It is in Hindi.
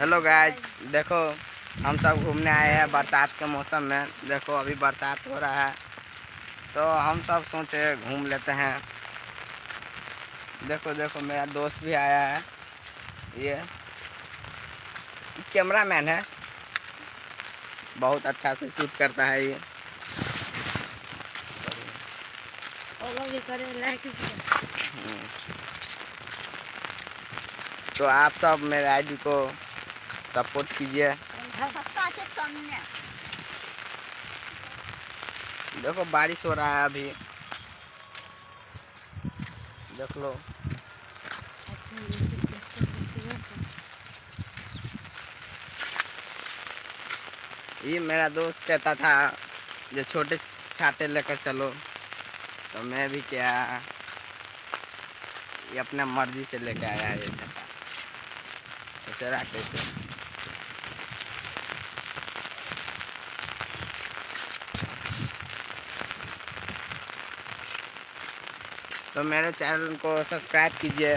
हेलो गाइस, देखो हम सब घूमने आए हैं बरसात के मौसम में। देखो अभी बरसात हो रहा है तो हम सब सोचे घूम लेते हैं। देखो देखो मेरा दोस्त भी आया है, ये कैमरा मैन है, बहुत अच्छा से शूट करता है ये। तो आप सब मेरे आईडी को सपोर्ट कीजिए। देखो बारिश हो रहा है अभी, देख लो। ये मेरा दोस्त कहता था जो छोटे छाते लेकर चलो, तो मैं भी क्या, ये अपना मर्जी से लेकर आया है ये छाता। ऐसे रख देते। तो मेरे चैनल को सब्सक्राइब कीजिए।